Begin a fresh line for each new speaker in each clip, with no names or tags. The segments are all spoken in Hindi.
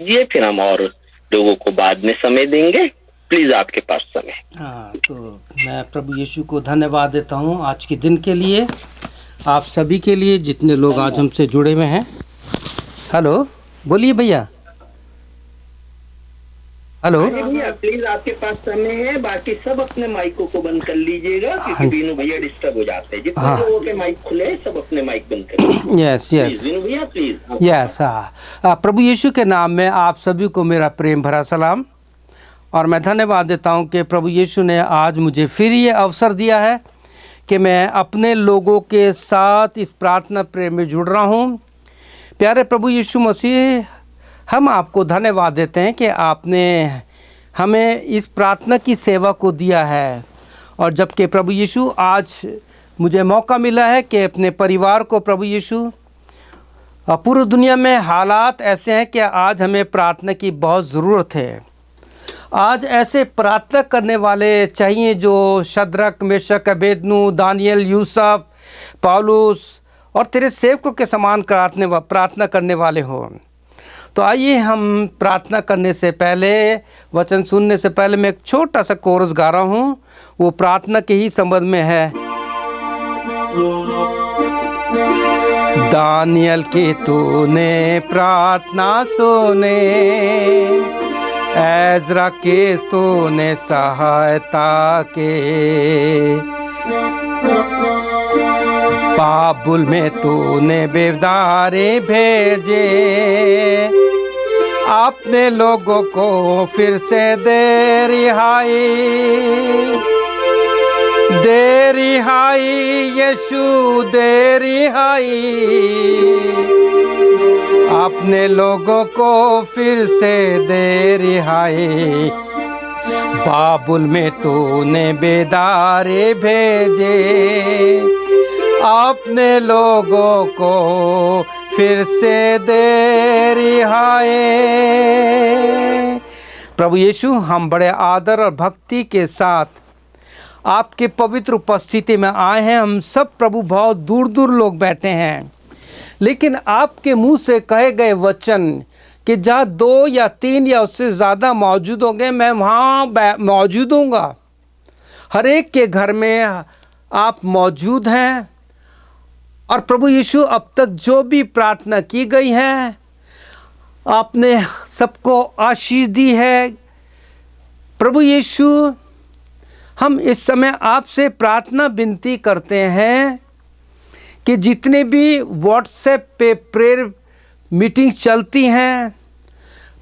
ये फिर हम और लोगों को बाद में समय देंगे। प्लीज आपके पास समय।
हाँ, तो मैं प्रभु यीशु को धन्यवाद देता हूँ आज के दिन के लिए, आप सभी के लिए जितने लोग आज हमसे जुड़े हुए हैं। हेलो, बोलिए भैया। हेलो
भैया प्लीज आपके पास समय है, बाकी सब अपने माइकों को बंद कर लीजिएगा क्योंकि बीनू भैया डिस्टर्ब हो जाते हैं। जितने लोगों के माइक खुले सब अपने माइक बंद कर लीजिए।
यस यस
बीनू भैया प्लीज।
यस। हाँ, प्रभु यीशु के नाम में आप सभी को मेरा प्रेम भरा सलाम, और मैं धन्यवाद देता हूँ कि प्रभु यीशु ने आज मुझे फिर ये अवसर दिया है कि मैं अपने लोगों के साथ इस प्रार्थना प्रेम में जुड़ रहा हूँ। प्यारे प्रभु यीशु मसीह, हम आपको धन्यवाद देते हैं कि आपने हमें इस प्रार्थना की सेवा को दिया है, और जबकि प्रभु यीशु आज मुझे मौका मिला है कि अपने परिवार को, प्रभु यीशु, पूरी दुनिया में हालात ऐसे हैं कि आज हमें प्रार्थना की बहुत ज़रूरत है। आज ऐसे प्रार्थना करने वाले चाहिए जो शद्रक, मेशक, अबेदनू, दानियल, यूसुफ, पौलुस और तेरे सेवकों के समान प्रार्थना करने वाले हों। तो आइए हम प्रार्थना करने से पहले, वचन सुनने से पहले मैं एक छोटा सा कोरस गा रहा हूँ, वो प्रार्थना के ही संबंध में है। दानियल की तूने प्रार्थना सुने, एज़रा के तूने सहायता के, बाबुल में तूने बेदारे भेजे, अपने लोगों को फिर से दे रिहाई, दे रिहाई यीशु, दे रिहाई, अपने लोगों को फिर से दे रिहाई, बाबुल में तूने बेदारे भेजे, अपने लोगों को फिर से दे रिहाई। प्रभु यीशु, हम बड़े आदर और भक्ति के साथ आपके पवित्र उपस्थिति में आए हैं। हम सब प्रभु बहुत दूर दूर लोग बैठे हैं, लेकिन आपके मुंह से कहे गए वचन कि जहाँ 2 या 3 या उससे ज़्यादा मौजूद होंगे, मैं वहाँ मौजूद हूँगा। हर एक के घर में आप मौजूद हैं। और प्रभु यीशु, अब तक जो भी प्रार्थना की गई है, आपने सबको आशीष दी है। प्रभु यीशु, हम इस समय आपसे प्रार्थना विनती करते हैं कि जितने भी व्हाट्सएप पे प्रेयर मीटिंग चलती हैं,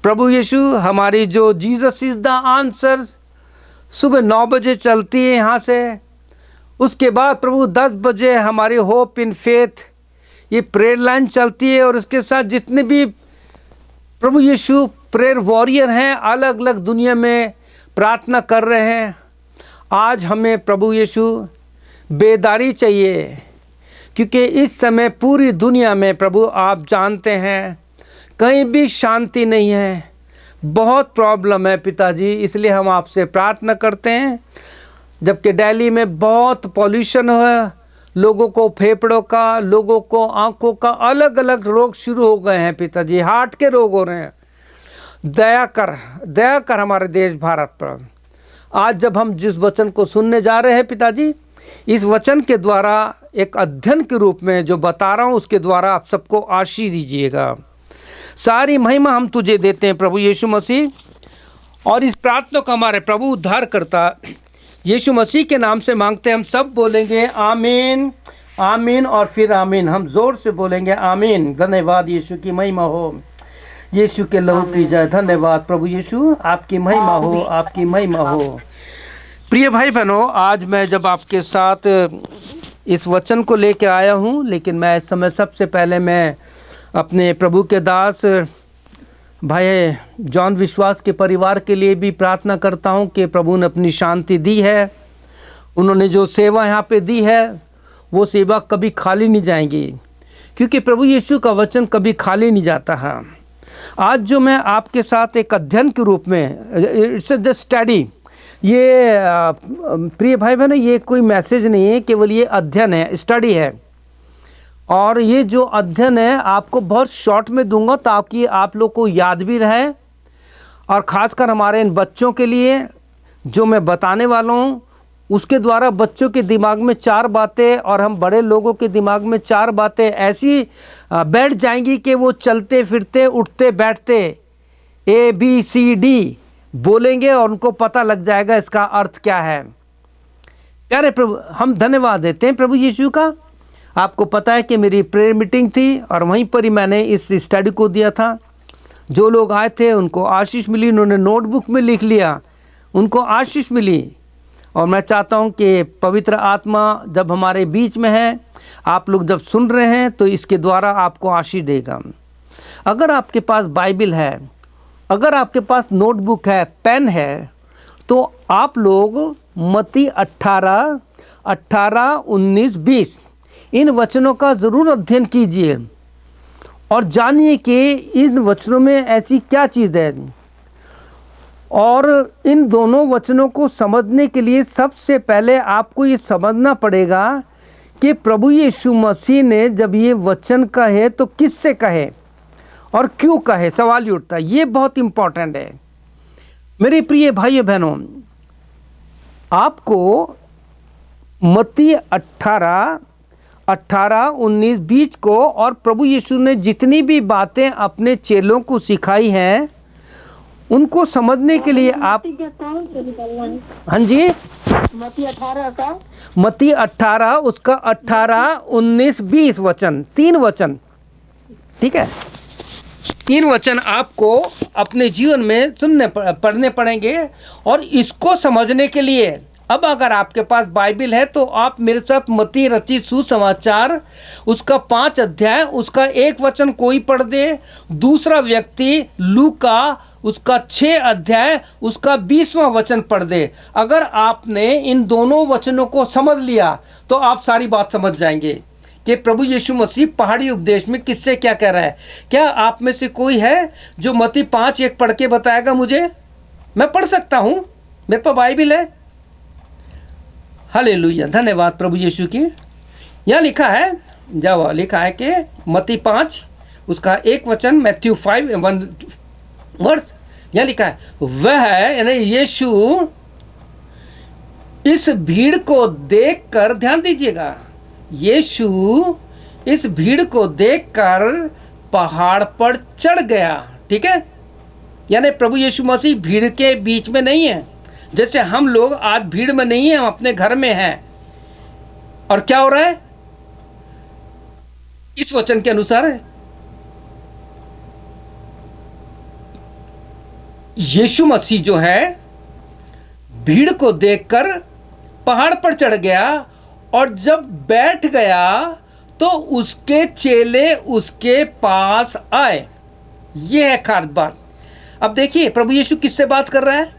प्रभु यीशु, हमारी जो जीसस इज़ द आंसर सुबह 9 बजे चलती है यहाँ से, उसके बाद प्रभु 10 बजे हमारी होप इन फेथ ये प्रेयर लाइन चलती है, और उसके साथ जितने भी प्रभु यीशु प्रेयर वॉरियर हैं, अलग अलग दुनिया में प्रार्थना कर रहे हैं। आज हमें प्रभु यीशु बेदारी चाहिए, क्योंकि इस समय पूरी दुनिया में प्रभु आप जानते हैं कहीं भी शांति नहीं है, बहुत प्रॉब्लम है पिताजी। इसलिए हम आपसे प्रार्थना करते हैं। जबकि दिल्ली में बहुत पॉल्यूशन है, लोगों को फेफड़ों का, लोगों को आंखों का अलग अलग रोग शुरू हो गए हैं पिताजी, हार्ट के रोग हो रहे हैं। दया कर हमारे देश भारत पर। आज जब हम जिस वचन को सुनने जा रहे हैं पिताजी, इस वचन के द्वारा एक अध्ययन के रूप में जो बता रहा हूँ, उसके द्वारा आप सबको आशीष दीजिएगा। सारी महिमा हम तुझे देते हैं प्रभु यीशु मसीह, और इस प्रार्थना को हमारे प्रभु उद्धार करता यीशु मसीह के नाम से मांगते हैं। हम सब बोलेंगे आमीन, आमीन और फिर आमीन। हम जोर से बोलेंगे आमीन। धन्यवाद यीशु, की महिमा हो, यीशु के लहू की जय। धन्यवाद प्रभु यीशु, आपकी महिमा हो, आपकी महिमा हो। प्रिय भाई बहनों, आज मैं जब आपके साथ इस वचन को लेके आया हूँ, लेकिन मैं इस समय सबसे पहले मैं अपने प्रभु के दास भाई जॉन विश्वास के परिवार के लिए भी प्रार्थना करता हूँ कि प्रभु ने अपनी शांति दी है। उन्होंने जो सेवा यहाँ पे दी है, वो सेवा कभी खाली नहीं जाएंगी, क्योंकि प्रभु यीशु का वचन कभी खाली नहीं जाता है। आज जो मैं आपके साथ एक अध्ययन के रूप में, इट्स द स्टडी, ये प्रिय भाई बहनों, ये कोई मैसेज नहीं है, केवल ये अध्ययन है, स्टडी है। और ये जो अध्ययन है आपको बहुत शॉर्ट में दूंगा ताकि आप लोग को याद भी रहे, और ख़ासकर हमारे इन बच्चों के लिए जो मैं बताने वाला हूँ उसके द्वारा बच्चों के दिमाग में 4 बातें और हम बड़े लोगों के दिमाग में 4 बातें ऐसी बैठ जाएंगी कि वो चलते फिरते उठते बैठते ABCD बोलेंगे और उनको पता लग जाएगा इसका अर्थ क्या है। प्यारे प्रभु, हम धन्यवाद देते हैं प्रभु यीशु का। आपको पता है कि मेरी प्रेयर मीटिंग थी और वहीं पर ही मैंने इस स्टडी को दिया था। जो लोग आए थे उनको आशीष मिली, उन्होंने नोटबुक में लिख लिया, उनको आशीष मिली। और मैं चाहता हूं कि पवित्र आत्मा जब हमारे बीच में है, आप लोग जब सुन रहे हैं तो इसके द्वारा आपको आशीष देगा। अगर आपके पास बाइबल है, अगर आपके पास नोटबुक है, पेन है, तो आप लोग मत्ती 18, 19, 20 इन वचनों का ज़रूर अध्ययन कीजिए और जानिए कि इन वचनों में ऐसी क्या चीज़ है। और इन दोनों वचनों को समझने के लिए सबसे पहले आपको ये समझना पड़ेगा कि प्रभु यीशु मसीह ने जब ये वचन कहे तो किससे कहे और क्यों कहे, सवाल ही उठता है। ये बहुत इम्पोर्टेंट है मेरे प्रिय भाइयों बहनों। आपको मत्ती 18, 19, 20 को और प्रभु यीशु ने जितनी भी बातें अपने चेलों को सिखाई हैं उनको समझने के लिए आप, हाँ जी,
मत्ती 18 का,
मत्ती 18 उसका 18, 19, 20 वचन, 3 वचन, ठीक है। 3 वचन आपको अपने जीवन में पढ़ने पड़ेंगे। और इसको समझने के लिए अब अगर आपके पास बाइबल है तो आप मेरे साथ मत्ती रचित सुसमाचार उसका 5 अध्याय उसका 1 वचन कोई पढ़ दे, दूसरा व्यक्ति लूका उसका 6 अध्याय उसका 20वां वचन पढ़ दे। अगर आपने इन दोनों वचनों को समझ लिया तो आप सारी बात समझ जाएंगे कि प्रभु यीशु मसीह पहाड़ी उपदेश में किससे क्या कह रहा है। क्या आप में से कोई है जो मत्ती 5:1 पढ़ के बताएगा मुझे? मैं पढ़ सकता हूं, मेरे पास बाइबल है। हालेलुया, धन्यवाद प्रभु यीशु की। यहाँ लिखा है, जाओ, लिखा है कि मत्ती 5 उसका 1 वचन, मैथ्यू 5:1 वर्ष, यहाँ लिखा है, वह यानी यीशु इस भीड़ को देखकर, ध्यान दीजिएगा, यीशु इस भीड़ को देखकर पहाड़ पर चढ़ गया। ठीक है, यानी प्रभु यीशु मसीह भीड़ के बीच में नहीं है। जैसे हम लोग आज भीड़ में नहीं है, हम अपने घर में हैं। और क्या हो रहा है इस वचन के अनुसार? यीशु मसीह जो है भीड़ को देखकर पहाड़ पर चढ़ गया और जब बैठ गया तो उसके चेले उसके पास आए। यह है खास बात। अब देखिए प्रभु यीशु किससे बात कर रहा है?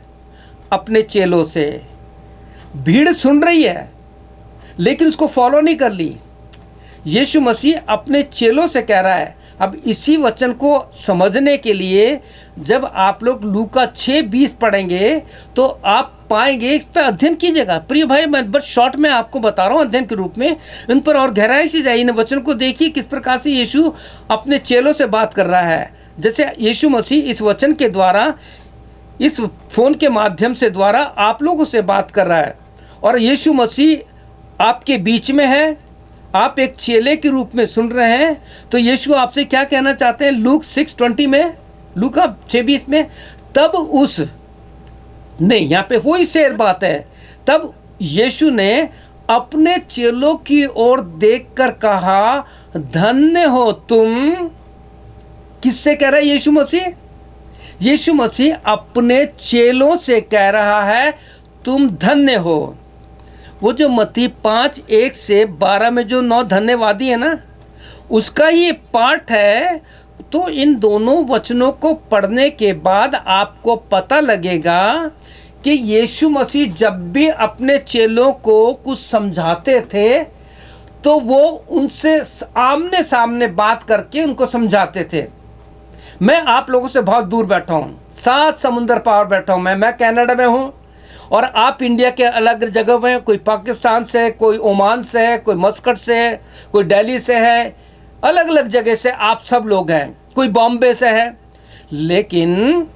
अपने चेलों से। भीड़ सुन रही है लेकिन उसको फॉलो नहीं कर ली। यीशु मसीह अपने चेलों से कह रहा है। अब इसी वचन को समझने के लिए जब आप लोग लूका 6:20 पढ़ेंगे तो आप पाएंगे, इस पर अध्ययन कीजिएगा। प्रिय भाई, मैं बस शॉर्ट में आपको बता रहा हूँ अध्ययन के रूप में, इन पर और गहराई से जाइए। इन वचन को देखिए किस प्रकार से यीशु अपने चेलों से बात कर रहा है। जैसे यीशु मसीह इस वचन के द्वारा, इस फोन के माध्यम से द्वारा आप लोगों से बात कर रहा है और यीशु मसीह आपके बीच में है, आप एक चेले के रूप में सुन रहे हैं। तो यीशु आपसे क्या कहना चाहते हैं? लूक 6:20 में, लूका 6:20 में, तब उस नहीं, यहाँ पे वही शेर बात है। तब यीशु ने अपने चेलों की ओर देखकर कहा, धन्य हो तुम। किससे कह रहा है यीशु मसीह? यीशु मसीह अपने चेलों से कह रहा है तुम धन्य हो। वो जो मत्ती 5:1 से 12 में जो 9 धन्यवादी है ना, उसका ये पाठ है। तो इन दोनों वचनों को पढ़ने के बाद आपको पता लगेगा कि यीशु मसीह जब भी अपने चेलों को कुछ समझाते थे तो वो उनसे आमने सामने बात करके उनको समझाते थे। मैं आप लोगों से बहुत दूर बैठा हूँ, 7 समुंदर पार बैठा हूँ। मैं कनाडा में हूँ और आप इंडिया के अलग जगह में, कोई पाकिस्तान से है, कोई ओमान से है, कोई मस्कट से है, कोई दिल्ली से है, अलग अलग जगह से आप सब लोग हैं, कोई बॉम्बे से है। लेकिन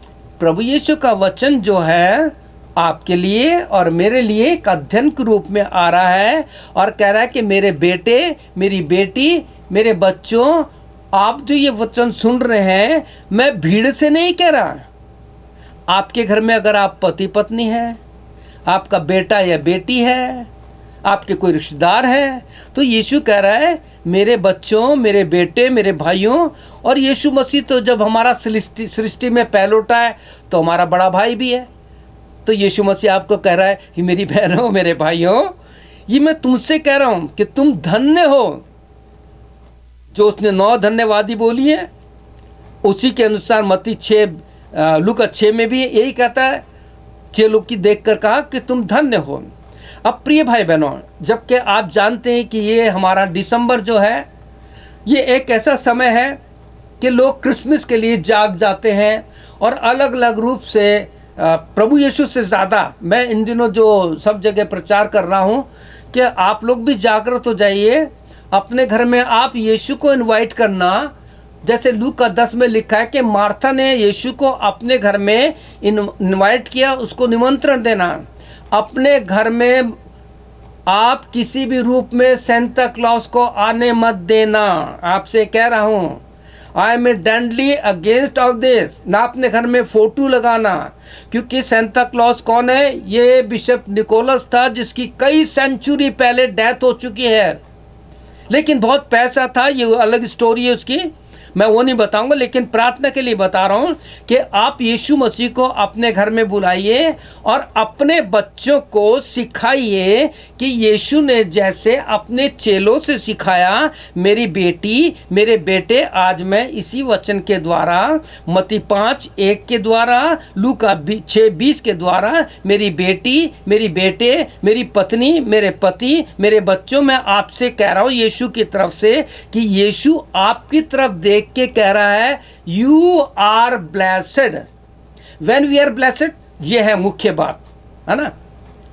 प्रभु यीशु का वचन जो है आपके लिए और मेरे लिए एक अध्ययन के रूप में आ रहा है और कह रहा है कि मेरे बेटे, मेरी बेटी, मेरे बच्चों, आप जो ये वचन सुन रहे हैं, मैं भीड़ से नहीं कह रहा। आपके घर में अगर आप पति पत्नी हैं, आपका बेटा या बेटी है, आपके कोई रिश्तेदार हैं, तो यीशु कह रहा है मेरे बच्चों, मेरे बेटे, मेरे भाइयों। और यीशु मसीह तो जब हमारा सृष्टि में पहलौटा है तो हमारा बड़ा भाई भी है। तो यीशु मसीह आपको कह रहा है कि मेरी बहनों, मेरे भाइयों, ये मैं तुमसे कह रहा हूँ कि तुम धन्य हो। जो उसने 9 धन्यवादी बोली है, उसी के अनुसार मत्ती 6, लूका 6 में भी यही कहता है, 6 लोग की देख कर कहा कि तुम धन्य हो। अब प्रिय भाई बहनों, जबकि आप जानते हैं कि ये हमारा दिसंबर जो है, ये एक ऐसा समय है कि लोग क्रिसमस के लिए जाग जाते हैं और अलग अलग रूप से प्रभु यीशु से ज़्यादा मैं इन दिनों जो सब जगह प्रचार कर रहा हूँ कि आप लोग भी जागृत हो जाइए। अपने घर में आप यीशु को इनवाइट करना, जैसे लूका 10 में लिखा है कि मार्था ने यीशु को अपने घर में इनवाइट किया, उसको निमंत्रण देना। अपने घर में आप किसी भी रूप में सेंटा क्लॉज को आने मत देना। आपसे कह रहा हूँ, I am deadly against of this. ना अपने घर में फोटो लगाना, क्योंकि सेंटा क्लॉज कौन है? ये बिशप निकोलस था, जिसकी कई सेंचुरी पहले डेथ हो चुकी है, लेकिन बहुत पैसा था, ये अलग स्टोरी है उसकी, मैं वो नहीं बताऊंगा। लेकिन प्रार्थना के लिए बता रहा हूँ कि आप यीशु मसीह को अपने घर में बुलाइए और अपने बच्चों को सिखाइए कि यीशु ने जैसे अपने चेलों से सिखाया। मेरी बेटी, मेरे बेटे, आज मैं इसी वचन के द्वारा, मत्ती 5:1 के द्वारा, लूका 6:20 के द्वारा, मेरी बेटी, मेरी बेटे, मेरी पत्नी, मेरे पति, मेरे बच्चों, मैं आपसे कह रहा हूँ यीशु की तरफ से कि यीशु आपकी तरफ देख के कह रहा है, you are blessed. When we are blessed, ये है मुख्य बात, है ना।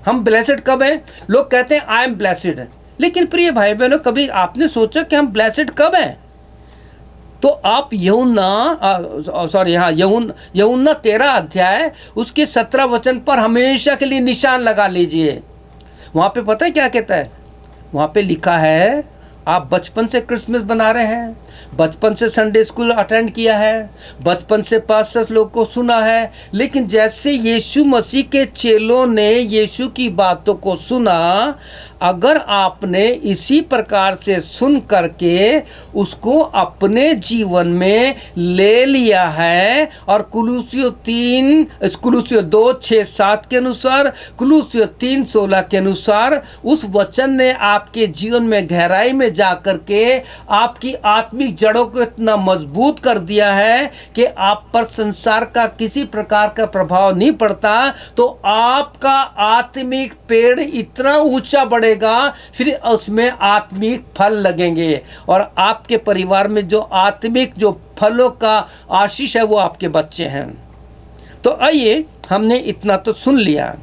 हम ब्लेस्ड कब हैं? लोग कहते हैं आई एम ब्लेस्ड, लेकिन प्रिय भाई बहनों, कभी आपने सोचा कि हम ब्लेस्ड कब हैं? तो आप यूहन्ना 13 अध्याय उसके 17 वचन पर हमेशा के लिए निशान लगा लीजिए। वहां पे पता है क्या कहता है? वहां पे लिखा है, आप बचपन से क्रिसमस बना रहे हैं, बचपन से संडे स्कूल अटेंड किया है, बचपन से पास्टर्स लोग को सुना है, लेकिन जैसे यीशु मसीह के चेलों ने यीशु की बातों को सुना, अगर आपने इसी प्रकार से सुन करके उसको अपने जीवन में ले लिया है और कुलुस्सियों 2:6-7 के अनुसार, कुलुस्सियों 3:16 के अनुसार उस वचन ने आपके जीवन में गहराई में जा करके आपकी आत्मिक जड़ों को इतना मजबूत कर दिया है कि आप पर संसार का किसी प्रकार का प्रभाव नहीं पड़ता, तो आपका आत्मिक पेड़ इतना ऊंचा बढ़ेगा, फिर उसमें आत्मिक फल लगेंगे और आपके परिवार में जो आत्मिक जो फलों का आशीष है वो आपके बच्चे हैं। तो आइए, हमने इतना तो सुन लिया।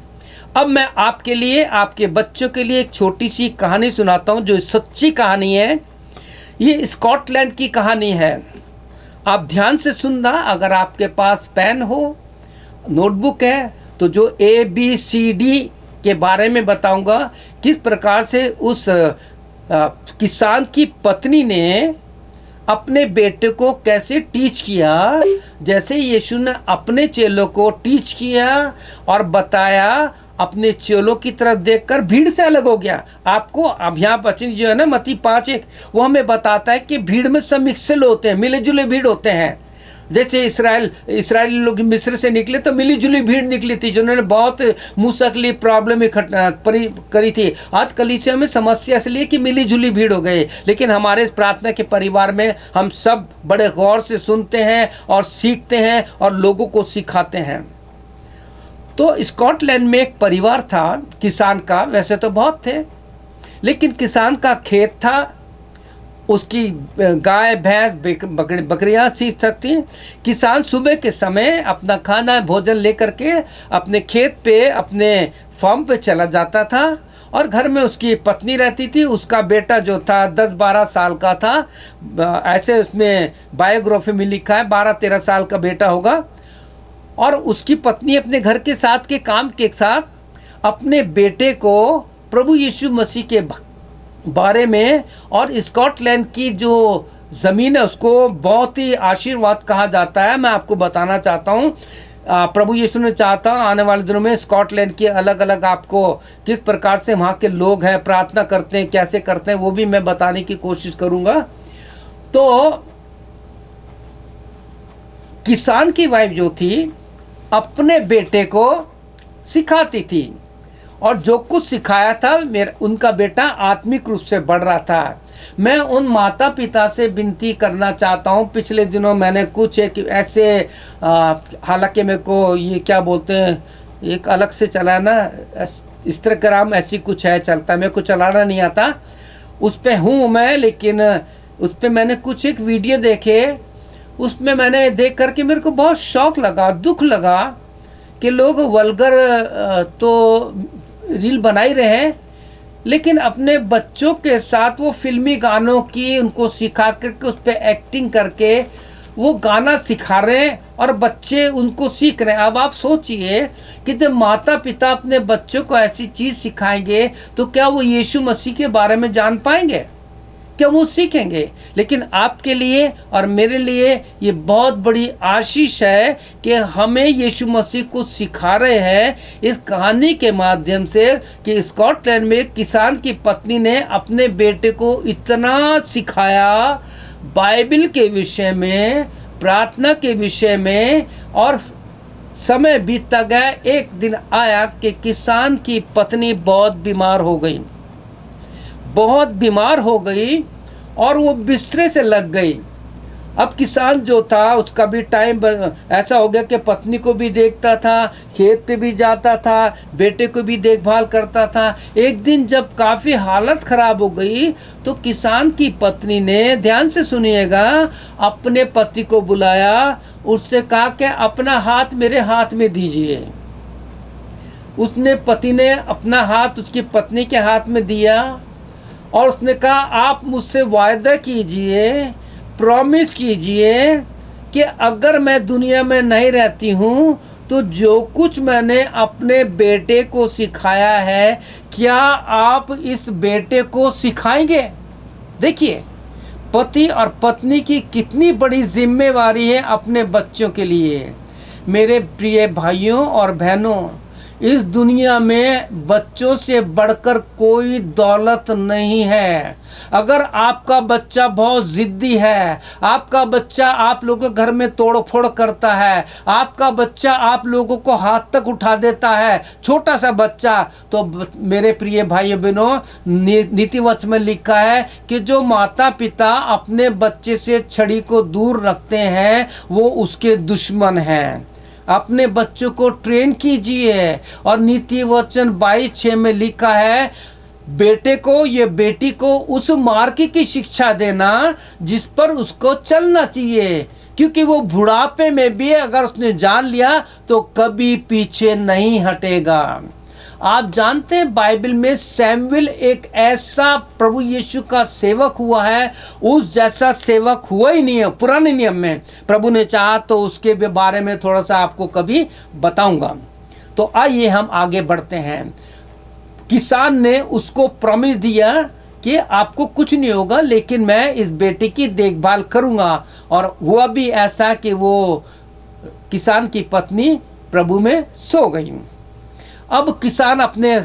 अब मैं आपके लिए, आपके बच्चों के लिए एक छोटी सी कहानी सुनाता हूं, जो सच्ची कहानी है। ये स्कॉटलैंड की कहानी है। आप ध्यान से सुनना। अगर आपके पास पेन हो, नोटबुक है, तो जो ABCD के बारे में बताऊंगा, किस प्रकार से उस किसान की पत्नी ने अपने बेटे को कैसे टीच किया, जैसे यीशु ने अपने चेलों को टीच किया और बताया। अपने चेलों की तरफ देखकर भीड़ से अलग हो गया। आपको अब यहाँ वचन जो है ना, मत्ती 5:1, वो हमें बताता है कि भीड़ में सब मिक्सल होते हैं, मिले जुले भीड़ होते हैं। जैसे इस्राएली लोग मिस्र से निकले तो मिली जुली भीड़ निकली थी, जिन्होंने बहुत मूसा के लिए प्रॉब्लम करी थी। आज कलीसिया में समस्या इसलिए कि मिली जुली भीड़ हो गई, लेकिन हमारे प्रार्थना के परिवार में हम सब बड़े गौर से सुनते हैं और सीखते हैं और लोगों को सिखाते हैं। तो स्कॉटलैंड में एक परिवार था किसान का, वैसे तो बहुत थे, लेकिन किसान का खेत था, उसकी गाय भैंस बकरियां सीख सकती। किसान सुबह के समय अपना खाना भोजन लेकर के अपने खेत पे अपने फॉर्म पे चला जाता था और घर में उसकी पत्नी रहती थी। उसका बेटा जो था 10-12 साल का था, ऐसे उसमें बायोग्राफी में लिखा है 12-13 साल का बेटा होगा। और उसकी पत्नी अपने घर के साथ के काम के साथ अपने बेटे को प्रभु यीशु मसीह के बारे में और स्कॉटलैंड की जो ज़मीन है उसको बहुत ही आशीर्वाद कहा जाता है। मैं आपको बताना चाहता हूँ, प्रभु यीशु ने चाहता आने वाले दिनों में स्कॉटलैंड के अलग अलग आपको किस प्रकार से वहाँ के लोग हैं, प्रार्थना करते हैं, कैसे करते हैं, वो भी मैं बताने की कोशिश करूँगा। तो किसान की वाइफ जो थी अपने बेटे को सिखाती थी और जो कुछ सिखाया था उनका बेटा आत्मिक रूप से बढ़ रहा था। मैं उन माता पिता से विनती करना चाहता हूँ। पिछले दिनों मैंने कुछ एक ऐसे हालांकि मेरे को ये क्या बोलते हैं, एक अलग से चला ना इंस्टाग्राम ऐसी कुछ है चलता, मेरे को चलाना नहीं आता, उस पर हूँ मैं, लेकिन उस पर मैंने कुछ एक वीडियो देखे, उसमें मैंने देख करके मेरे को बहुत शौक लगा, दुख लगा कि लोग वल्गर तो रील बना ही रहे हैं, लेकिन अपने बच्चों के साथ वो फिल्मी गानों की उनको सिखा करके उस पर एक्टिंग करके वो गाना सिखा रहे हैं और बच्चे उनको सीख रहे हैं। अब आप सोचिए कि जब माता पिता अपने बच्चों को ऐसी चीज़ सिखाएंगे तो क्या वो यीशु मसीह के बारे में जान पाएंगे, क्या वो सीखेंगे? लेकिन आपके लिए और मेरे लिए ये बहुत बड़ी आशीष है कि हमें यीशु मसीह को सिखा रहे हैं इस कहानी के माध्यम से कि स्कॉटलैंड में एक किसान की पत्नी ने अपने बेटे को इतना सिखाया बाइबल के विषय में, प्रार्थना के विषय में, और समय बीतता गया। एक दिन आया कि किसान की पत्नी बहुत बीमार हो गई, बहुत बीमार हो गई और वो बिस्तरे से लग गई। अब किसान जो था उसका भी टाइम ऐसा हो गया कि पत्नी को भी देखता था, खेत पे भी जाता था, बेटे को भी देखभाल करता था। एक दिन जब काफ़ी हालत ख़राब हो गई तो किसान की पत्नी ने, ध्यान से सुनिएगा, अपने पति को बुलाया, उससे कहा कि अपना हाथ मेरे हाथ में दीजिए। उसने पति ने अपना हाथ उसकी पत्नी के हाथ में दिया और उसने कहा आप मुझसे वायदा कीजिए, प्रॉमिस कीजिए कि अगर मैं दुनिया में नहीं रहती हूँ तो जो कुछ मैंने अपने बेटे को सिखाया है क्या आप इस बेटे को सिखाएंगे? देखिए पति और पत्नी की कितनी बड़ी जिम्मेवारी है अपने बच्चों के लिए। मेरे प्रिय भाइयों और बहनों, इस दुनिया में बच्चों से बढ़कर कोई दौलत नहीं है। अगर आपका बच्चा बहुत ज़िद्दी है, आपका बच्चा आप लोगों के घर में तोड़ फोड़ करता है, आपका बच्चा आप लोगों को हाथ तक उठा देता है, छोटा सा बच्चा, तो मेरे प्रिय भाइयों बहनों, नीति वचन में लिखा है कि जो माता पिता अपने बच्चे से छड़ी को दूर रखते हैं वो उसके दुश्मन हैं। अपने बच्चों को ट्रेन कीजिए। और नीति वचन 22:6 में लिखा है बेटे को या बेटी को उस मार्ग की शिक्षा देना जिस पर उसको चलना चाहिए, क्योंकि वो बुढ़ापे में भी अगर उसने जान लिया तो कभी पीछे नहीं हटेगा। आप जानते हैं बाइबल में सैमुएल एक ऐसा प्रभु यीशु का सेवक हुआ है, उस जैसा सेवक हुआ ही नहीं है पुराने नियम में। प्रभु ने चाहा तो उसके बारे में थोड़ा सा आपको कभी बताऊंगा। तो आइए हम आगे बढ़ते हैं। किसान ने उसको प्रॉमिस दिया कि आपको कुछ नहीं होगा, लेकिन मैं इस बेटे की देखभाल करूंगा। और हुआ भी ऐसा कि वो किसान की पत्नी प्रभु में सो गई। अब किसान अपने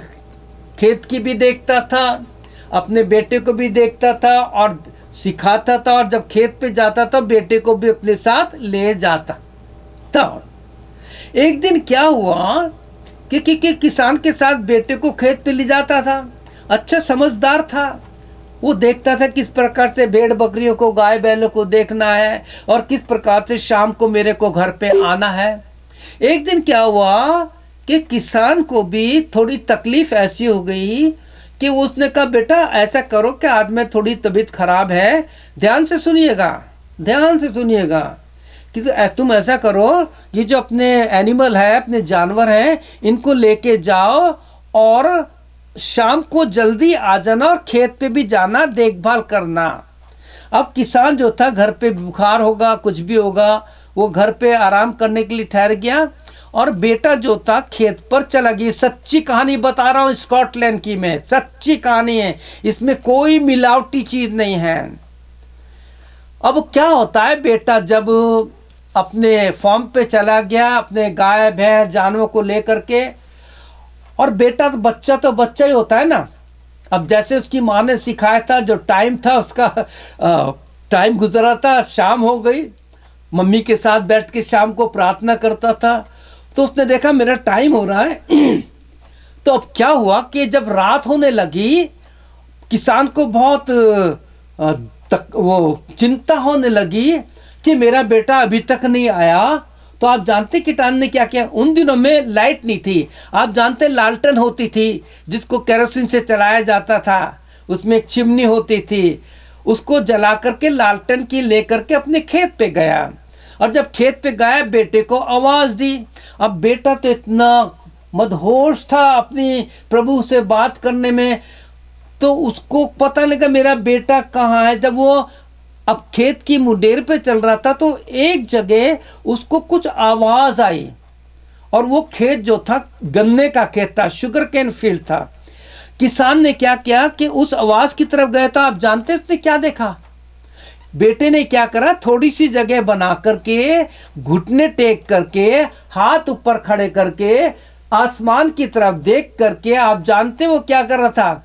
खेत की भी देखता था, अपने बेटे को भी देखता था और सिखाता था, और जब खेत पे जाता था बेटे को भी अपने साथ ले जाता था। एक दिन क्या हुआ कि किसान के साथ बेटे को खेत पे ले जाता था। अच्छा समझदार था, वो देखता था किस प्रकार से भेड़ बकरियों को, गाय बैलों को देखना है और किस प्रकार से शाम को मेरे को घर पे आना है। एक दिन क्या हुआ कि किसान को भी थोड़ी तकलीफ ऐसी हो गई कि उसने कहा बेटा ऐसा करो कि आज में थोड़ी तबीयत खराब है, ध्यान से सुनिएगा, ध्यान से सुनिएगा, कि तुम ऐसा करो, ये जो अपने एनिमल है, अपने जानवर हैं, इनको लेके जाओ और शाम को जल्दी आ जाना और खेत पे भी जाना, देखभाल करना। अब किसान जो था घर पे बुखार होगा कुछ भी होगा, वो घर पे आराम करने के लिए ठहर गया और बेटा जो था खेत पर चला गया। सच्ची कहानी बता रहा हूँ, स्कॉटलैंड की मैं, सच्ची कहानी है, इसमें कोई मिलावटी चीज नहीं है। अब क्या होता है, बेटा जब अपने फार्म पे चला गया अपने गाय भैंस जानवरों को लेकर के, और बेटा तो बच्चा ही होता है ना। अब जैसे उसकी माँ ने सिखाया था, जो टाइम था उसका टाइम गुजरा था, शाम हो गई, मम्मी के साथ बैठ के शाम को प्रार्थना करता था, तो उसने देखा मेरा टाइम हो रहा है। तो अब क्या हुआ कि जब रात होने लगी, किसान को बहुत वो चिंता होने लगी कि मेरा बेटा अभी तक नहीं आया। तो आप जानते किसान ने क्या किया, उन दिनों में लाइट नहीं थी, आप जानते लालटेन होती थी जिसको केरोसिन से चलाया जाता था, उसमें एक चिमनी होती थी, उसको जला करके लालटेन की लेकर के अपने खेत पे गया। और जब खेत पे गया बेटे को आवाज दी। अब बेटा तो इतना मदहोश था अपनी प्रभु से बात करने में, तो उसको पता लगा मेरा बेटा कहाँ है। जब वो अब खेत की मुंडेर पे चल रहा था तो एक जगह उसको कुछ आवाज आई, और वो खेत जो था गन्ने का खेत था, शुगर केन फील्ड था। किसान ने क्या किया कि उस आवाज की तरफ गया, तो आप जानते हैं उसने क्या देखा, बेटे ने क्या करा, थोड़ी सी जगह बना करके घुटने टेक करके हाथ ऊपर खड़े करके आसमान की तरफ देख करके, आप जानते वो क्या कर रहा था,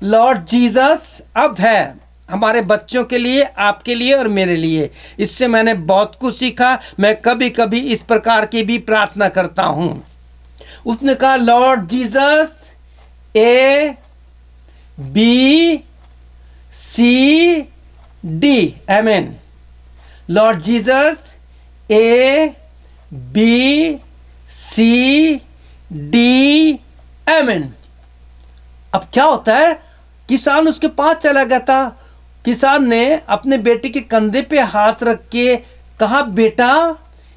लॉर्ड जीसस अब है हमारे बच्चों के लिए, आपके लिए और मेरे लिए। इससे मैंने बहुत कुछ सीखा, मैं कभी कभी इस प्रकार की भी प्रार्थना करता हूं। उसने कहा Lord Jesus A B C D, आमीन। Lord Jesus A B C D, आमीन। अब क्या होता है, किसान उसके पास चला गया था। किसान ने अपने बेटे के कंधे पे हाथ रख के कहा बेटा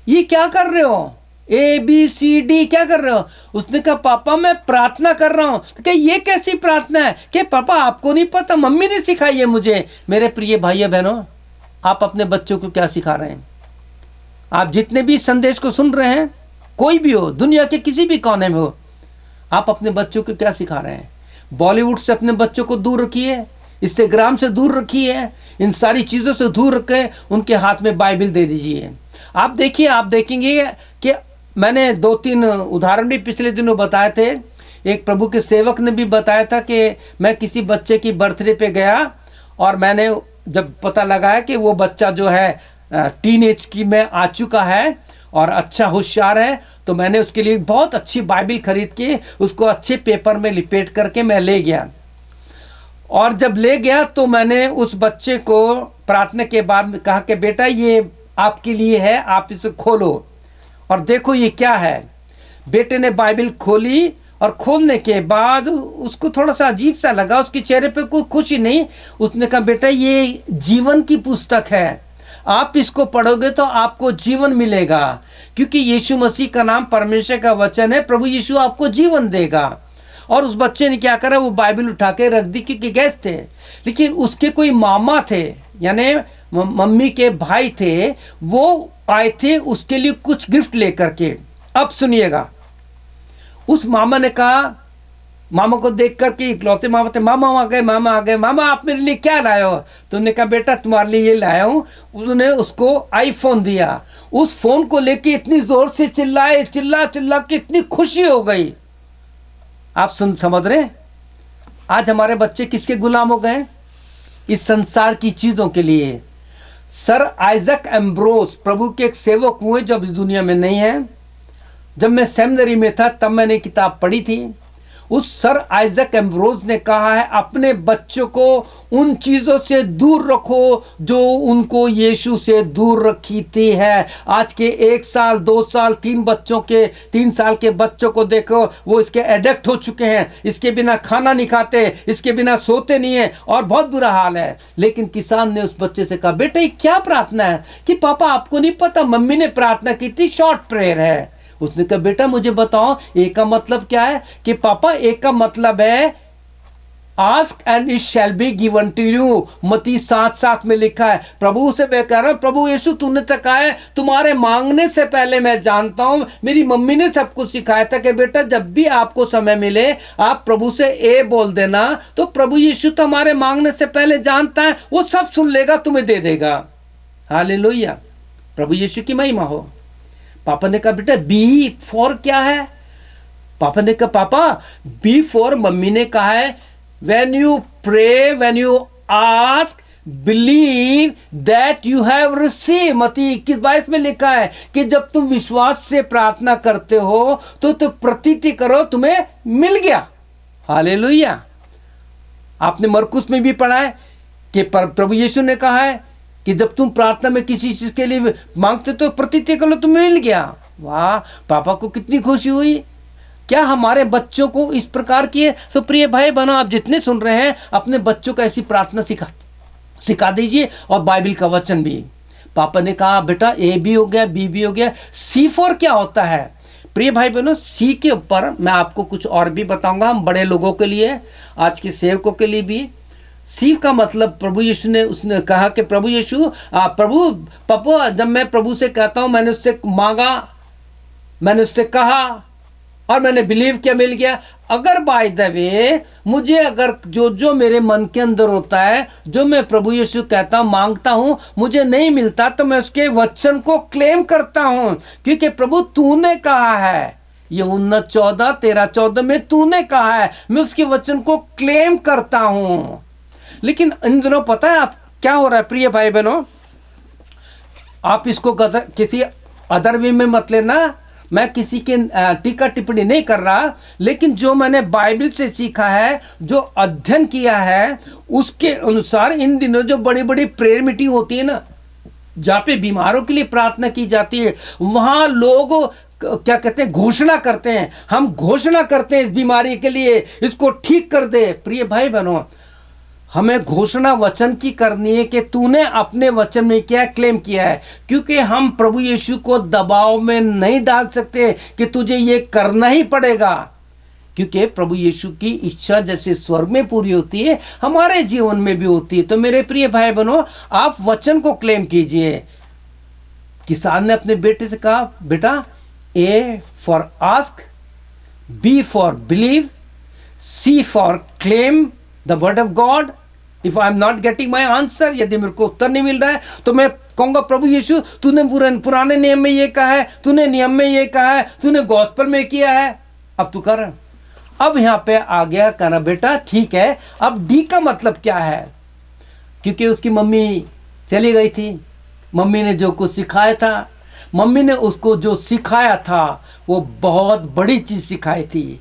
ये क्या कर रहे हो, ए बी सी डी क्या कर रहे हो। उसने कहा पापा मैं प्रार्थना कर रहा हूं। तो क्या ये कैसी प्रार्थना है, कि पापा आपको नहीं पता, मम्मी ने सिखाई है मुझे। मेरे प्रिय भाइयों बहनों, आप अपने बच्चों को क्या सिखा रहे हैं। आप जितने भी संदेश को सुन रहे हैं, कोई भी हो, दुनिया के किसी भी कोने में हो, आप अपने बच्चों को क्या सिखा रहे हैं। बॉलीवुड से अपने बच्चों को दूर रखिए, इंस्टाग्राम से दूर रखिए, इन सारी चीज़ों से दूर रख के उनके हाथ में बाइबल दे दीजिए। आप देखिए, आप देखेंगे कि मैंने 2-3 उदाहरण भी पिछले दिनों बताए थे। एक प्रभु के सेवक ने भी बताया था कि मैं किसी बच्चे की बर्थडे पे गया, और मैंने जब पता लगाया कि वो बच्चा जो है टीन एज की में आ चुका है और अच्छा होशियार है, तो मैंने उसके लिए बहुत अच्छी बाइबल खरीद के उसको अच्छे पेपर में लिपेट करके मैं ले गया। और जब ले गया तो मैंने उस बच्चे को प्रार्थना के बाद कहा कि बेटा ये आपके लिए है, आप इसे खोलो और देखो ये क्या है। बेटे ने बाइबल खोली, और खोलने के बाद उसको थोड़ा सा अजीब सा लगा, उसके चेहरे पे कोई खुशी नहीं। उसने कहा बेटा ये जीवन की पुस्तक है, आप इसको पढ़ोगे तो आपको जीवन मिलेगा, क्योंकि यीशु मसीह का नाम परमेश्वर का वचन है, प्रभु यीशु आपको जीवन देगा। और उस बच्चे ने क्या करा, वो बाइबल उठा के रख दी, क्योंकि गेस्ट थे, लेकिन उसके कोई मामा थे, यानी मम्मी के भाई थे, वो आए थे उसके लिए कुछ गिफ्ट लेकर के। अब सुनिएगा, उस मामा ने कहा, मामा को देख करके, इकलौते मामा थे, मामा आ गए, मामा आ गए, मामा आप मेरे लिए क्या लाए हो। तो उन्होंने कहा बेटा तुम्हारे लिए ये लाया हूँ। उन्होंने उसको आईफोन दिया। उस फोन को लेके इतनी जोर से चिल्लाए, चिल्ला चिल्ला के इतनी खुशी हो गई। आप समझ रहे, आज हमारे बच्चे किसके गुलाम हो गए, इस संसार की चीजों के लिए। सर आइजक एम्ब्रोस प्रभु के एक सेवक हुए जो अब इस दुनिया में नहीं है। जब मैं सेमिनरी में था तब मैंने किताब पढ़ी थी। उस सर आइजक एम्ब्रोस ने कहा है अपने बच्चों को उन चीज़ों से दूर रखो जो उनको यीशु से दूर रखी थी है। आज के 1 साल 2 साल 3 साल के बच्चों को देखो, वो इसके एडिक्ट हो चुके हैं, इसके बिना खाना नहीं खाते, इसके बिना सोते नहीं है, और बहुत बुरा हाल है। लेकिन किसान ने उस बच्चे से कहा बेटा ये क्या प्रार्थना है, कि पापा आपको नहीं पता, मम्मी ने प्रार्थना की थी, शॉर्ट प्रेयर है। उसने कहा बेटा मुझे बताओ ए का मतलब क्या है? कि पापा ए का मतलब है ask and it shall be given to you. मत्ती 7:7 में लिखा है। प्रभु से मैं कह रहा हूं, प्रभु यीशु तूने तो कहा है तुम्हारे मांगने से पहले मैं जानता हूं। मेरी मम्मी ने सब कुछ सिखाया था कि बेटा जब भी आपको समय मिले आप प्रभु से ए बोल देना। तो प्रभु यीशु तो हमारे मांगने से पहले जानता है, वो सब सुन लेगा, तुम्हें दे देगा। हालेलुया, प्रभु यीशु की महिमा हो। पापा ने कहा बेटा बी फॉर क्या है? पापा ने कहा पापा बी फॉर, मम्मी ने कहा है when you pray, when you ask, believe that you have received। मत्ती 21:22 में लिखा है कि जब तुम विश्वास से प्रार्थना करते हो तो प्रतीति करो तुम्हें मिल गया। हालेलुया। आपने मरकुस में भी पढ़ा है कि प्रभु यीशु ने कहा है कि जब तुम प्रार्थना में किसी चीज के लिए मांगते तो प्रतीति करो तुम्हें मिल गया। वाह, पापा को कितनी खुशी हुई। क्या हमारे बच्चों को इस प्रकार की है? तो प्रिय भाई बहनों, आप जितने सुन रहे हैं अपने बच्चों को ऐसी प्रार्थना सिखा दीजिए, और बाइबल का वचन भी। पापा ने कहा बेटा ए भी हो गया, बी भी हो गया, सी फॉर क्या होता है? प्रिय भाई बहनों, सी के ऊपर मैं आपको कुछ और भी बताऊंगा, हम बड़े लोगों के लिए, आज के सेवकों के लिए भी। सी का मतलब प्रभु यीशु ने उसने कहा कि प्रभु यीशु प्रभु पापा जब मैं प्रभु से कहता हूं मैंने उससे मांगा, मैंने उससे कहा और मैंने बिलीव किया, मिल गया। अगर बाय द वे मुझे अगर जो मेरे मन के अंदर होता है, जो मैं प्रभु यीशु कहता हूं मांगता हूं, मुझे नहीं मिलता तो मैं उसके वचन को क्लेम करता हूं, क्योंकि प्रभु तूने कहा है, यूहन्ना 14:13-14 में तूने कहा है, मैं उसके वचन को क्लेम करता हूं। लेकिन इन दिनों पता है आप क्या हो रहा है प्रिय भाई बहनों, आप इसको किसी अदर वे में मत लेना, मैं किसी के टीका टिप्पणी नहीं कर रहा, लेकिन जो मैंने बाइबल से सीखा है, जो अध्ययन किया है, उसके अनुसार इन दिनों जो बड़ी बड़ी प्रेयर मीटिंग होती है ना, जहाँ पे बीमारों के लिए प्रार्थना की जाती है, वहाँ लोग क्या कहते हैं, घोषणा करते हैं, हम घोषणा करते हैं इस बीमारी के लिए, इसको ठीक कर दे। प्रिय भाई बहनों, हमें घोषणा वचन की करनी है कि तूने अपने वचन में क्या क्लेम किया है, क्योंकि हम प्रभु यीशु को दबाव में नहीं डाल सकते कि तुझे ये करना ही पड़ेगा, क्योंकि प्रभु यीशु की इच्छा जैसे स्वर्ग में पूरी होती है हमारे जीवन में भी होती है। तो मेरे प्रिय भाई बहनों, आप वचन को क्लेम कीजिए। किसान ने अपने बेटे से कहा बेटा A for ask, B for believe, C for claim the word of God. If I am not getting my answer, यदि मेरे को उत्तर नहीं मिल रहा है तो मैं कहूंगा प्रभु यीशु तूने पुराने नियम में ये कहा है, तूने नियम में ये कहा है, तूने गॉस्पेल में किया है, अब तू कर। अब यहाँ पे आ गया कहना बेटा ठीक है, अब डी का मतलब क्या है? क्योंकि उसकी मम्मी चली गई थी, मम्मी ने जो कुछ सिखाया था, मम्मी ने उसको जो सिखाया था वो बहुत बड़ी चीज सिखाई थी।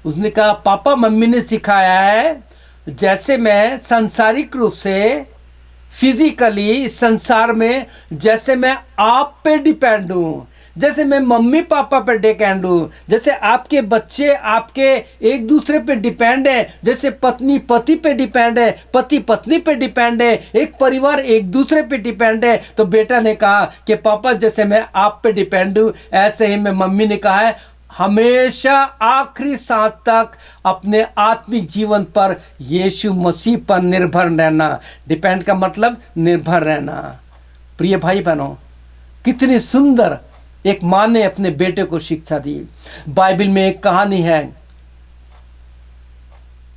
उसने कहा पापा मम्मी ने सिखाया है जैसे मैं सांसारिक रूप से फिजिकली संसार में जैसे मैं आप पे डिपेंड हूँ, जैसे मैं मम्मी पापा पे डिपेंड हूँ, जैसे आपके बच्चे आपके एक दूसरे पे डिपेंड है, जैसे पत्नी पति पे डिपेंड है, पति पत्नी पे डिपेंड है, एक परिवार एक दूसरे पे डिपेंड है। तो बेटा ने कहा कि पापा जैसे मैं आप पे डिपेंड हूँ, ऐसे ही मैं मम्मी ने कहा है हमेशा आखिरी सांस तक अपने आत्मिक जीवन पर यीशु मसीह पर निर्भर रहना। डिपेंड का मतलब निर्भर रहना। प्रिय भाई बहनों, कितनी सुंदर एक माँ ने अपने बेटे को शिक्षा दी। बाइबल में एक कहानी है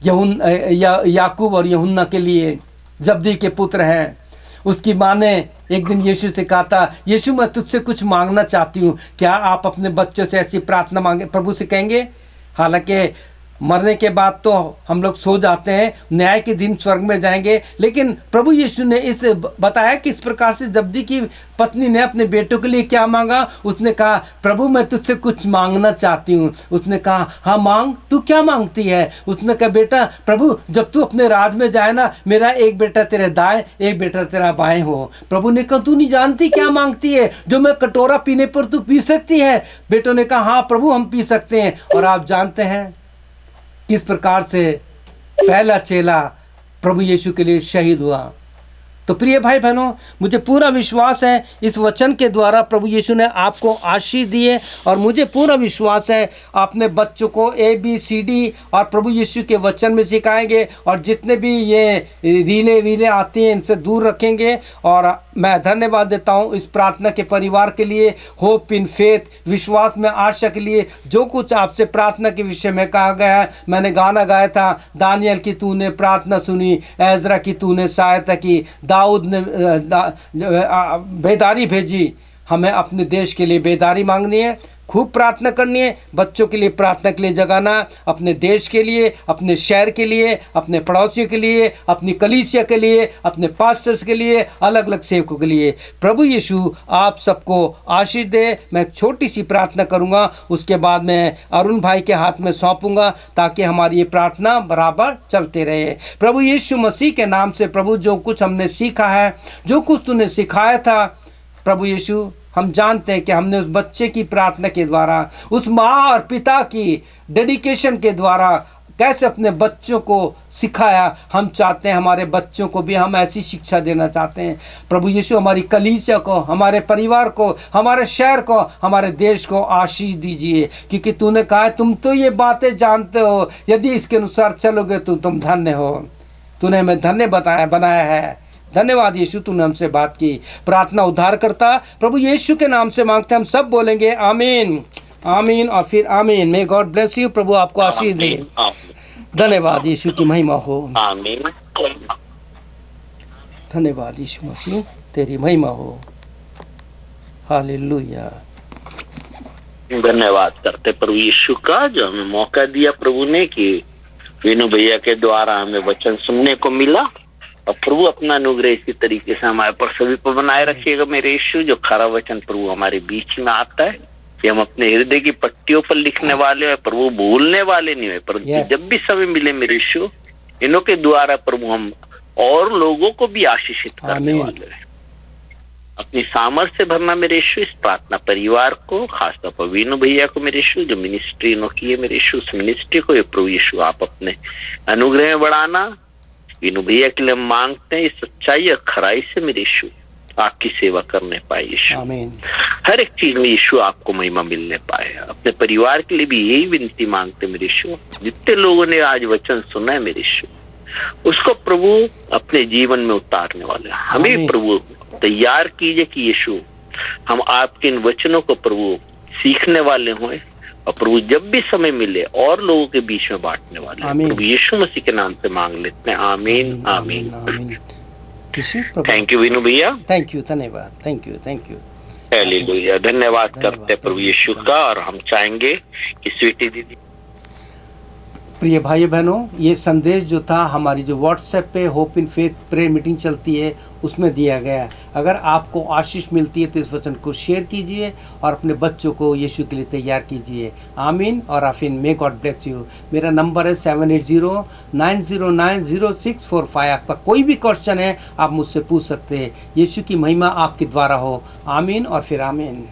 याकूब और यूहन्ना के लिए, जब्दी के पुत्र हैं। उसकी माँ ने एक दिन यीशु से कहा था यीशु मैं तुझसे कुछ मांगना चाहती हूँ, क्या आप अपने बच्चों से ऐसी प्रार्थना मांगे? प्रभु से कहेंगे, हालांकि मरने के बाद तो हम लोग सो जाते हैं, न्याय के दिन स्वर्ग में जाएंगे, लेकिन प्रभु यीशु ने इस बताया कि इस प्रकार से जब्दी की पत्नी ने अपने बेटों के लिए क्या मांगा। उसने कहा प्रभु मैं तुझसे कुछ मांगना चाहती हूँ। उसने कहा हाँ मांग, तू क्या मांगती है? उसने कहा बेटा प्रभु जब तू अपने राज में जाए ना, मेरा एक बेटा तेरे दाएं एक बेटा तेरा बाएं हो। प्रभु ने कहा तू नहीं जानती क्या मांगती है, जो मैं कटोरा पीने पर तू पी सकती है? बेटों ने कहा हाँ प्रभु हम पी सकते हैं। और आप जानते हैं किस प्रकार से पहला चेला प्रभु यीशु के लिए शहीद हुआ। तो प्रिय भाई बहनों, मुझे पूरा विश्वास है इस वचन के द्वारा प्रभु यीशु ने आपको आशीष दिए, और मुझे पूरा विश्वास है आपने बच्चों को ABCD और प्रभु यीशु के वचन में सिखाएंगे, और जितने भी ये रीले वीले आती हैं इनसे दूर रखेंगे। और मैं धन्यवाद देता हूँ इस प्रार्थना के परिवार के लिए, होप इन फेथ, विश्वास में आशा के लिए। जो कुछ आपसे प्रार्थना के विषय में कहा गया है, मैंने गाना गाया था, दानियल की तूने प्रार्थना सुनी, एजरा की तूने सहायता की, दाऊद ने बेदारी भेजी। हमें अपने देश के लिए बेदारी मांगनी है, खूब प्रार्थना करनी है, बच्चों के लिए प्रार्थना के लिए जगाना, अपने देश के लिए, अपने शहर के लिए, अपने पड़ोसियों के लिए, अपनी कलीसिया के लिए, अपने पास्टर्स के लिए, अलग अलग सेवकों के लिए। प्रभु यीशु आप सबको आशीष दे। मैं एक छोटी सी प्रार्थना करूंगा, उसके बाद मैं अरुण भाई के हाथ में सौंपूंगा, ताकि हमारी ये प्रार्थना बराबर चलते रहे। प्रभु यीशु मसीह के नाम से प्रभु, जो कुछ हमने सीखा है, जो कुछ तूने सिखाया था प्रभु यीशु, हम जानते हैं कि हमने उस बच्चे की प्रार्थना के द्वारा, उस माँ और पिता की डेडिकेशन के द्वारा कैसे अपने बच्चों को सिखाया। हम चाहते हैं हमारे बच्चों को भी हम ऐसी शिक्षा देना चाहते हैं। प्रभु यीशु हमारी कलीसिया को, हमारे परिवार को, हमारे शहर को, हमारे देश को आशीष दीजिए, क्योंकि तूने कहा है तुम तो ये बातें जानते हो, यदि इसके अनुसार चलोगे तो तुम धन्य हो। तूने हमें धन्य बनाया है। धन्यवाद यीशु, तूने हमसे बात की। प्रार्थना उद्धार करता प्रभु यीशु के नाम से मांगते, हम सब बोलेंगे आमीन, आमीन और फिर आमीन। May God bless you. प्रभु आपको आशीष दे। धन्यवाद यीशु, की महिमा हो।
आमीन।
धन्यवाद यीशु मसीह, तेरी महिमा हो। हालेलुया।
धन्यवाद करते प्रभु यीशु का, जो हमें मौका दिया प्रभु ने कि वीनू भैया के द्वारा हमें वचन सुनने को मिला। और प्रभु अपना अनुग्रह इसी तरीके से हमारे पर सभी पर बनाए रखिएगा मेरे यीशु। जो खरा वचन प्रभु हमारे बीच में आता है, कि हम अपने हृदय की पट्टियों पर लिखने वाले हैं, प्रभु भूलने वाले नहीं है, परंतु जब भी समय मिले मेरे यीशु, इन्हों के द्वारा प्रभु हम और लोगों को भी आशीषित करने वाले हैं। अपनी सामर्थ्य भरना मेरे यीशु, इस प्रार्थना परिवार को, खासतौर पर वीनू भैया को मेरे यीशु, जो मिनिस्ट्री इन्हों की है मेरे यीशु, उस मिनिस्ट्री को प्रभु यीशु आप अपने अनुग्रह में बढ़ाना। वीनू भैया के लिए हम मांगते हैं इस सच्चाई और खराई से मेरे यीशु आपकी सेवा करने पाए यीशु। हर एक चीज में यीशु आपको महिमा मिलने पाए। अपने परिवार के लिए भी यही विनती मांगते मेरे यीशु, जितने लोगों ने आज वचन सुना है मेरे यीशु, उसको प्रभु अपने जीवन में उतारने वाले हमें प्रभु तैयार कीजिए कि यीशु हम आपके इन वचनों को प्रभु सीखने वाले हों, और प्रभु जब भी समय मिले और लोगों के बीच में बांटने वाले। प्रभु यीशु मसीह के नाम से मांग लेते हैं, आमीन आमीन। थैंक यू वीनू भैया,
थैंक यू, धन्यवाद, थैंक यू।
हालेलुया। धन्यवाद करते हैं प्रभु यीशु का। और हम चाहेंगे कि स्वीटी दीदी।
प्रिय भाई बहनों, ये संदेश जो था हमारी जो व्हाट्सएप पे hope in faith prayer meeting चलती है उसमें दिया गया है। अगर आपको आशीष मिलती है तो इस वचन को शेयर कीजिए और अपने बच्चों को यीशु के लिए तैयार कीजिए। आमीन और आफिन। May God bless you. मेरा नंबर है 7809090645। आपका कोई भी क्वेश्चन है आप मुझसे पूछ सकते हैं। यीशु की महिमा आपके द्वारा हो। आमीन और फिर आमीन।